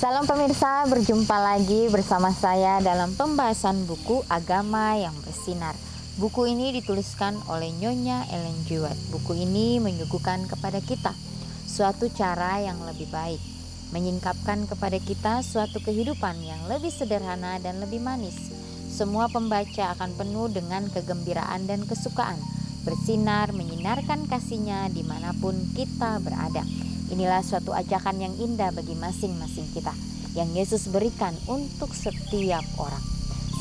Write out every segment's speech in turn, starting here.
Salam pemirsa, berjumpa lagi bersama saya dalam pembahasan buku Agama yang Bersinar. Buku ini dituliskan oleh Nyonya Ellen G. White. Buku ini menyuguhkan kepada kita suatu cara yang lebih baik, menyingkapkan kepada kita suatu kehidupan yang lebih sederhana dan lebih manis. Semua pembaca akan penuh dengan kegembiraan dan kesukaan, bersinar menyinarkan kasihnya dimanapun kita berada. Inilah suatu ajakan yang indah bagi masing-masing kita yang Yesus berikan untuk setiap orang,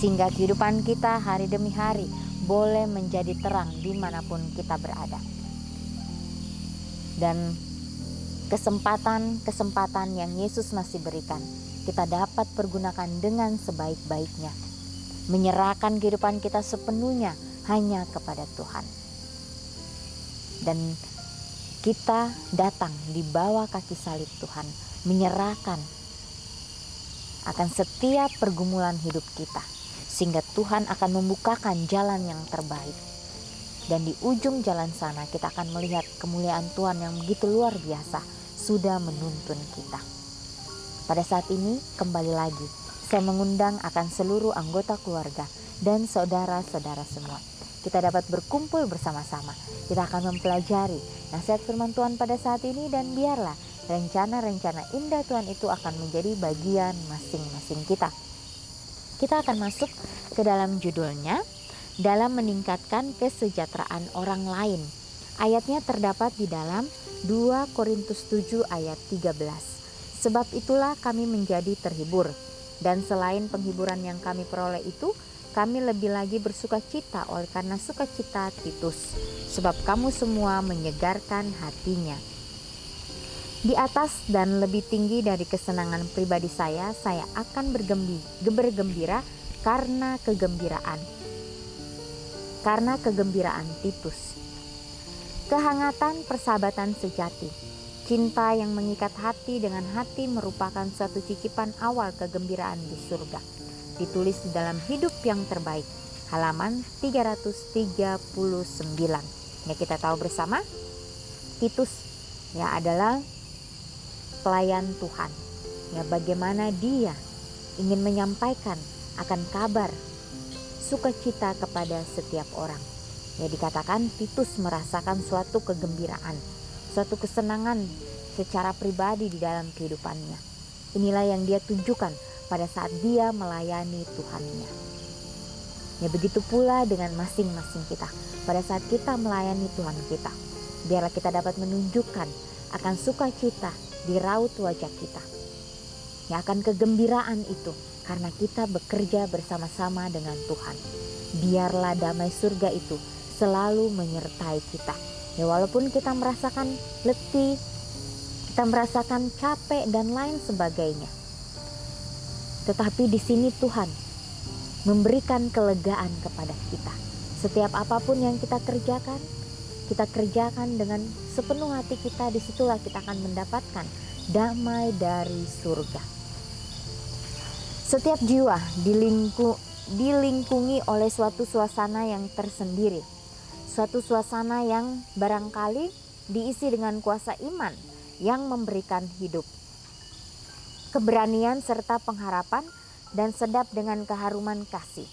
sehingga kehidupan kita hari demi hari boleh menjadi terang dimanapun kita berada. Dan kesempatan yang Yesus masih berikan, kita dapat pergunakan dengan sebaik-baiknya, menyerahkan kehidupan kita sepenuhnya hanya kepada Tuhan. Dan kita datang di bawah kaki salib Tuhan, menyerahkan akan setiap pergumulan hidup kita, sehingga Tuhan akan membukakan jalan yang terbaik. Dan di ujung jalan sana kita akan melihat kemuliaan Tuhan yang begitu luar biasa sudah menuntun kita. Pada saat ini kembali lagi saya mengundang akan seluruh anggota keluarga dan saudara-saudara semua. Kita dapat berkumpul bersama-sama. Kita akan mempelajari nasihat firman Tuhan pada saat ini, dan biarlah rencana-rencana indah Tuhan itu akan menjadi bagian masing-masing kita. Kita akan masuk ke dalam judulnya, dalam meningkatkan kesejahteraan orang lain. Ayatnya terdapat di dalam 2 Korintus 7 ayat 13. Sebab itulah kami menjadi terhibur, dan selain penghiburan yang kami peroleh itu, kami lebih lagi bersuka cita oleh karena sukacita Titus, sebab kamu semua menyegarkan hatinya. Di atas dan lebih tinggi dari kesenangan pribadi saya akan bergembira karena kegembiraan Titus. Kehangatan persahabatan sejati, cinta yang mengikat hati dengan hati merupakan suatu cicipan awal kegembiraan di surga. Ditulis di dalam Hidup yang Terbaik, halaman 339. Ya, kita tahu bersama Titus ya adalah pelayan Tuhan. Ya, bagaimana dia ingin menyampaikan akan kabar sukacita kepada setiap orang. Ya, dikatakan Titus merasakan suatu kegembiraan, suatu kesenangan secara pribadi di dalam kehidupannya. Inilah yang dia tunjukkan pada saat dia melayani Tuhannya. Ya, begitu pula dengan masing-masing kita. Pada saat kita melayani Tuhan kita, biarlah kita dapat menunjukkan akan sukacita di raut wajah kita. Ya, akan kegembiraan itu karena kita bekerja bersama-sama dengan Tuhan. Biarlah damai surga itu selalu menyertai kita. Ya, walaupun kita merasakan letih, kita merasakan capek dan lain sebagainya, tetapi di sini Tuhan memberikan kelegaan kepada kita. Setiap apapun yang kita kerjakan dengan sepenuh hati kita. Disitulah kita akan mendapatkan damai dari surga. Setiap jiwa dilingkungi oleh suatu suasana yang tersendiri, suatu suasana yang barangkali diisi dengan kuasa iman yang memberikan hidup, keberanian serta pengharapan, dan sedap dengan keharuman kasih.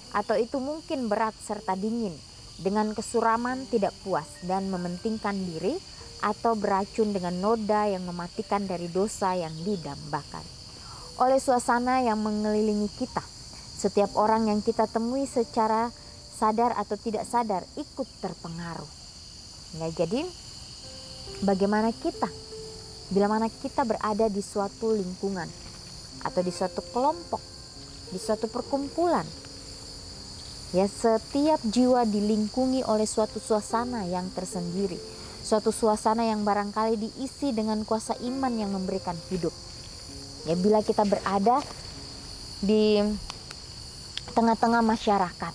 Atau itu mungkin berat serta dingin, dengan kesuraman tidak puas dan mementingkan diri, atau beracun dengan noda yang mematikan dari dosa yang didambakan. Oleh suasana yang mengelilingi kita, setiap orang yang kita temui secara sadar atau tidak sadar ikut terpengaruh. Ya, jadi bagaimana kita bila mana kita berada di suatu lingkungan atau di suatu kelompok, di suatu perkumpulan, ya, setiap jiwa dilingkungi oleh suatu suasana yang tersendiri, suatu suasana yang barangkali diisi dengan kuasa iman yang memberikan hidup. Ya, bila kita berada di tengah-tengah masyarakat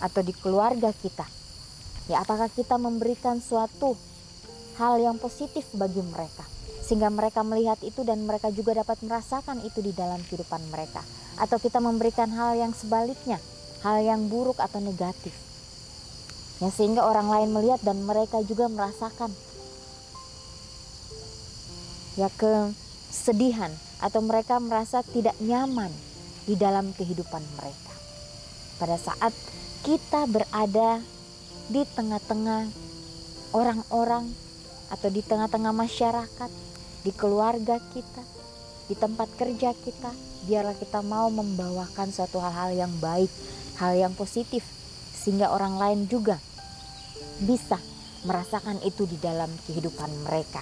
atau di keluarga kita, ya, apakah kita memberikan suatu hal yang positif bagi mereka, sehingga mereka melihat itu dan mereka juga dapat merasakan itu di dalam kehidupan mereka? Atau kita memberikan hal yang sebaliknya, hal yang buruk atau negatif, ya, sehingga orang lain melihat dan mereka juga merasakan ya kesedihan atau mereka merasa tidak nyaman di dalam kehidupan mereka. Pada saat kita berada di tengah-tengah orang-orang atau di tengah-tengah masyarakat, di keluarga kita, di tempat kerja kita, biarlah kita mau membawakan suatu hal-hal yang baik, hal yang positif, sehingga orang lain juga bisa merasakan itu di dalam kehidupan mereka.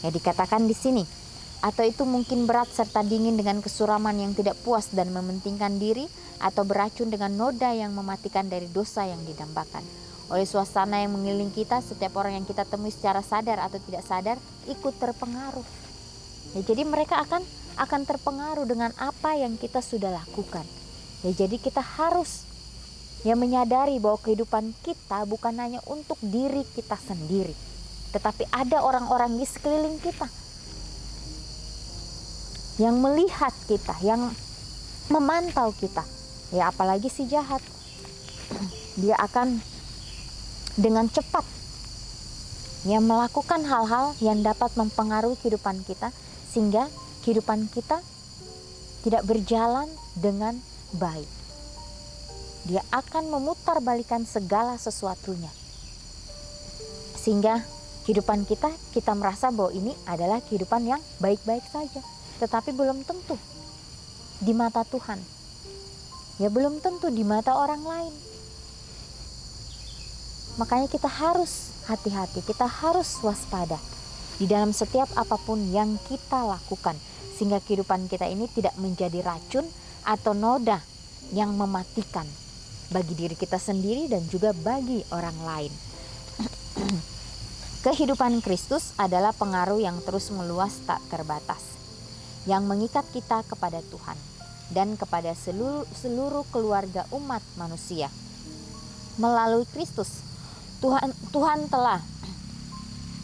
Ya, dikatakan di sini, atau itu mungkin berat serta dingin dengan kesuraman yang tidak puas dan mementingkan diri, atau beracun dengan noda yang mematikan dari dosa yang didambakan. Oleh suasana yang mengelilingi kita, setiap orang yang kita temui secara sadar atau tidak sadar ikut terpengaruh. Ya, jadi mereka akan terpengaruh dengan apa yang kita sudah lakukan. Ya, jadi kita harus menyadari bahwa kehidupan kita bukan hanya untuk diri kita sendiri, tetapi ada orang-orang di sekeliling kita yang melihat kita, yang memantau kita. Ya, apalagi si jahat, dia akan dengan cepat melakukan hal-hal yang dapat mempengaruhi kehidupan kita, sehingga kehidupan kita tidak berjalan dengan baik. Dia akan memutarbalikkan segala sesuatunya, sehingga kehidupan kita merasa bahwa ini adalah kehidupan yang baik-baik saja. Tetapi belum tentu di mata Tuhan. Ya, belum tentu di mata orang lain. Makanya kita harus hati-hati, kita harus waspada di dalam setiap apapun yang kita lakukan, sehingga kehidupan kita ini tidak menjadi racun atau noda yang mematikan bagi diri kita sendiri dan juga bagi orang lain. Kehidupan Kristus adalah pengaruh yang terus meluas tak terbatas, yang mengikat kita kepada Tuhan dan kepada seluruh keluarga umat manusia. Melalui Kristus, Tuhan telah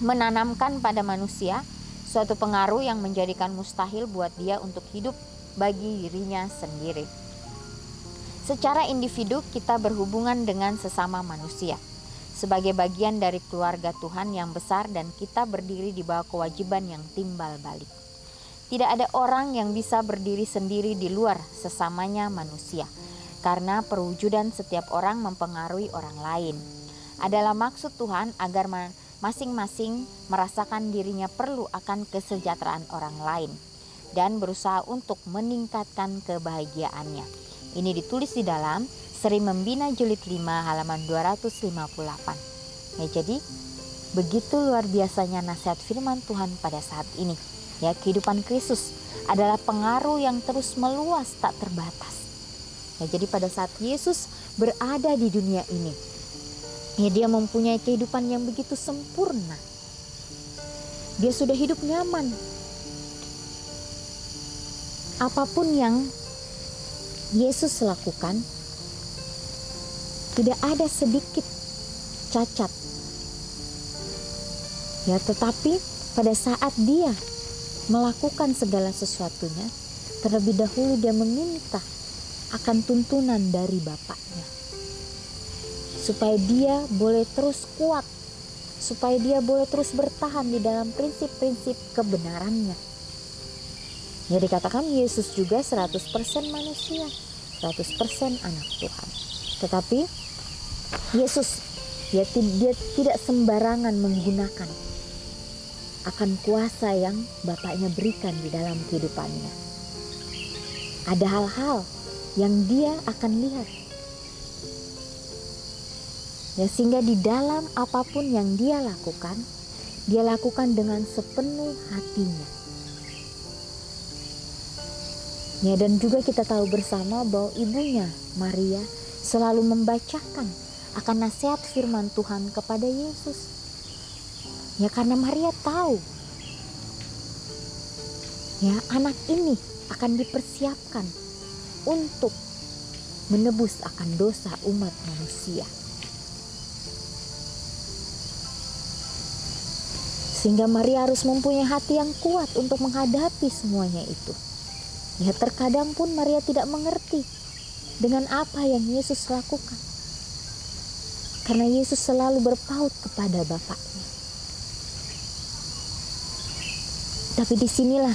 menanamkan pada manusia suatu pengaruh yang menjadikan mustahil buat dia untuk hidup bagi dirinya sendiri. Secara individu kita berhubungan dengan sesama manusia sebagai bagian dari keluarga Tuhan yang besar, dan kita berdiri di bawah kewajiban yang timbal balik. Tidak ada orang yang bisa berdiri sendiri di luar sesamanya manusia, karena perwujudan setiap orang mempengaruhi orang lain. Adalah maksud Tuhan agar masing-masing merasakan dirinya perlu akan kesejahteraan orang lain dan berusaha untuk meningkatkan kebahagiaannya. Ini ditulis di dalam Seri Membina Jilid 5 halaman 258. Ya, jadi begitu luar biasanya nasihat firman Tuhan pada saat ini. Ya, kehidupan Kristus adalah pengaruh yang terus meluas tak terbatas. Ya, jadi pada saat Yesus berada di dunia ini, ya, dia mempunyai kehidupan yang begitu sempurna. Dia sudah hidup nyaman. Apapun yang Yesus lakukan, tidak ada sedikit cacat. Ya, tetapi pada saat dia melakukan segala sesuatunya, terlebih dahulu dia meminta akan tuntunan dari Bapaknya, supaya dia boleh terus kuat, supaya dia boleh terus bertahan di dalam prinsip-prinsip kebenarannya. Ya, dikatakan Yesus juga 100% manusia, 100% anak Tuhan. Tetapi Yesus dia tidak sembarangan menggunakan akan kuasa yang Bapaknya berikan di dalam kehidupannya. Ada hal-hal yang dia akan lihat, ya, sehingga di dalam apapun yang dia lakukan dengan sepenuh hatinya. Ya, dan juga kita tahu bersama bahwa ibunya Maria selalu membacakan akan nasihat firman Tuhan kepada Yesus. Ya, karena Maria tahu, ya, anak ini akan dipersiapkan untuk menebus akan dosa umat manusia. Sehingga Maria harus mempunyai hati yang kuat untuk menghadapi semuanya itu. Ya, terkadang pun Maria tidak mengerti dengan apa yang Yesus lakukan, karena Yesus selalu berpaut kepada Bapaknya. Tapi disinilah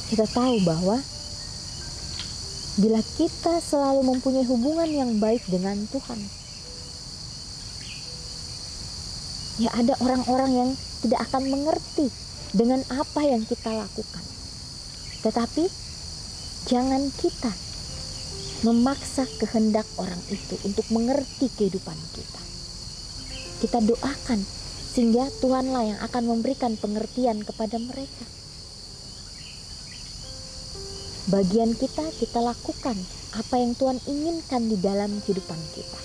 Kita tahu bahwa bila kita selalu mempunyai hubungan yang baik dengan Tuhan, ya ada orang-orang yang tidak akan mengerti dengan apa yang kita lakukan. Tetapi jangan kita memaksa kehendak orang itu untuk mengerti kehidupan kita. Kita doakan sehingga Tuhanlah yang akan memberikan pengertian kepada mereka. Bagian kita lakukan apa yang Tuhan inginkan di dalam kehidupan kita.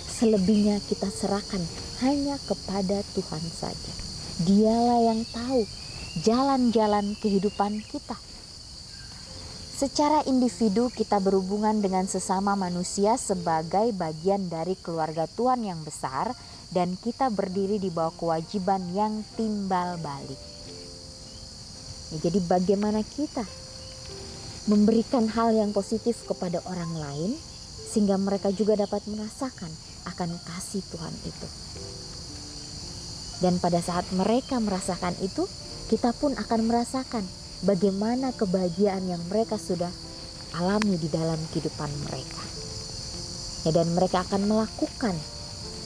Selebihnya kita serahkan hanya kepada Tuhan saja. Dialah yang tahu jalan-jalan kehidupan kita. Secara individu kita berhubungan dengan sesama manusia sebagai bagian dari keluarga Tuhan yang besar, dan kita berdiri di bawah kewajiban yang timbal balik. Ya, jadi bagaimana kita memberikan hal yang positif kepada orang lain sehingga mereka juga dapat merasakan akan kasih Tuhan itu. Dan pada saat mereka merasakan itu, kita pun akan merasakan bagaimana kebahagiaan yang mereka sudah alami di dalam kehidupan mereka. Ya, dan mereka akan melakukan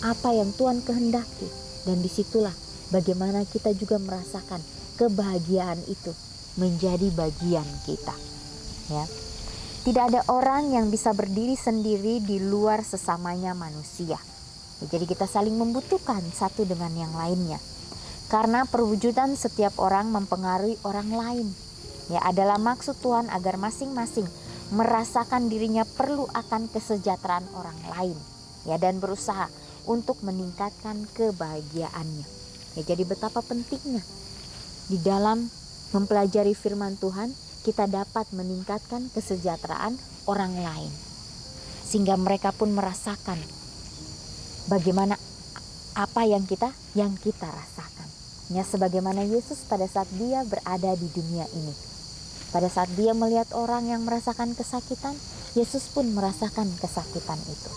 apa yang Tuhan kehendaki, dan disitulah bagaimana kita juga merasakan kebahagiaan itu menjadi bagian kita. Ya, tidak ada orang yang bisa berdiri sendiri di luar sesamanya manusia. Ya, jadi kita saling membutuhkan satu dengan yang lainnya. Karena perwujudan setiap orang mempengaruhi orang lain. Ya, adalah maksud Tuhan agar masing-masing merasakan dirinya perlu akan kesejahteraan orang lain. Ya, dan berusaha untuk meningkatkan kebahagiaannya. Ya, jadi betapa pentingnya di dalam mempelajari firman Tuhan, kita dapat meningkatkan kesejahteraan orang lain. Sehingga mereka pun merasakan bagaimana apa yang kita rasakan. Ya, sebagaimana Yesus pada saat dia berada di dunia ini. Pada saat dia melihat orang yang merasakan kesakitan, Yesus pun merasakan kesakitan itu.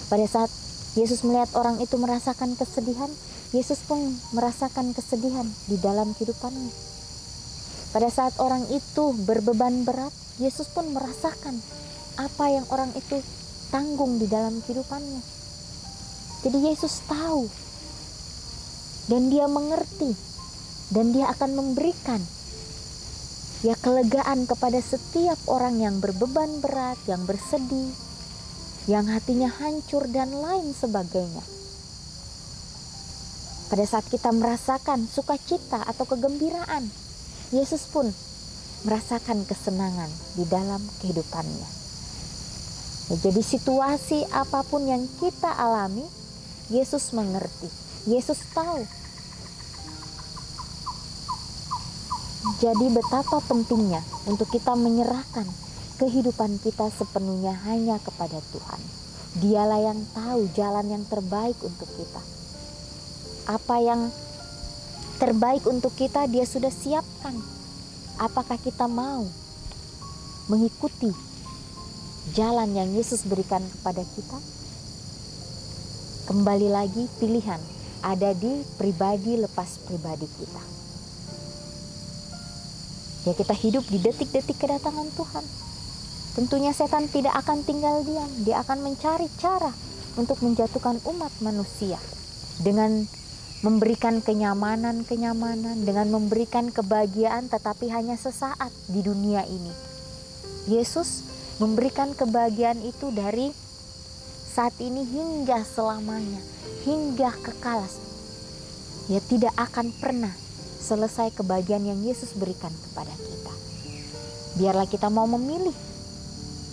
Pada saat Yesus melihat orang itu merasakan kesedihan, Yesus pun merasakan kesedihan di dalam kehidupannya. Pada saat orang itu berbeban berat, Yesus pun merasakan apa yang orang itu tanggung di dalam kehidupannya. Jadi Yesus tahu dan dia mengerti, dan dia akan memberikan ya kelegaan kepada setiap orang yang berbeban berat, yang bersedih, yang hatinya hancur dan lain sebagainya. Pada saat kita merasakan sukacita atau kegembiraan, Yesus pun merasakan kesenangan di dalam kehidupannya. Ya, jadi situasi apapun yang kita alami, Yesus mengerti, Yesus tahu. Jadi betapa pentingnya untuk kita menyerahkan kehidupan kita sepenuhnya hanya kepada Tuhan. Dialah yang tahu jalan yang terbaik untuk kita. Apa yang terbaik untuk kita dia sudah siapkan. Apakah kita mau mengikuti jalan yang Yesus berikan kepada kita? Kembali lagi, pilihan ada di pribadi lepas pribadi kita. Ya, kita hidup di detik-detik kedatangan Tuhan. Tentunya setan tidak akan tinggal diam. Dia akan mencari cara untuk menjatuhkan umat manusia dengan memberikan kenyamanan, dengan memberikan kebahagiaan, tetapi hanya sesaat di dunia ini. Yesus memberikan kebahagiaan itu dari saat ini hingga selamanya, hingga kekal. Ya, tidak akan pernah selesai kebahagiaan yang Yesus berikan kepada kita. Biarlah kita mau memilih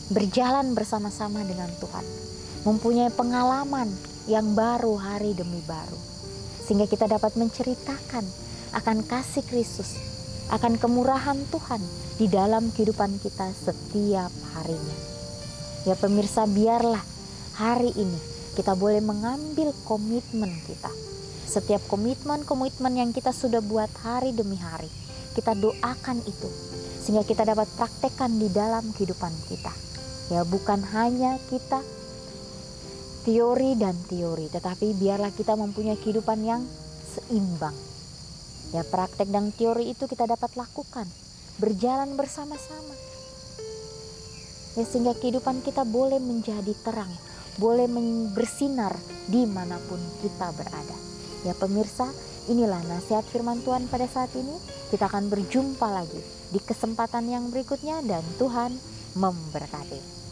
berjalan bersama-sama dengan Tuhan, mempunyai pengalaman yang baru hari demi baru, sehingga kita dapat menceritakan akan kasih Kristus, akan kemurahan Tuhan di dalam kehidupan kita setiap harinya. Ya pemirsa, biarlah hari ini kita boleh mengambil komitmen kita. Setiap komitmen yang kita sudah buat hari demi hari, kita doakan itu, sehingga kita dapat praktekkan di dalam kehidupan kita. Ya, bukan hanya kita teori dan teori, tetapi biarlah kita mempunyai kehidupan yang seimbang. Ya, praktek dan teori itu kita dapat lakukan, berjalan bersama-sama. Ya, sehingga kehidupan kita boleh menjadi terang, boleh bersinar dimanapun kita berada. Ya pemirsa, inilah nasihat firman Tuhan pada saat ini. Kita akan berjumpa lagi di kesempatan yang berikutnya dan Tuhan memberkati.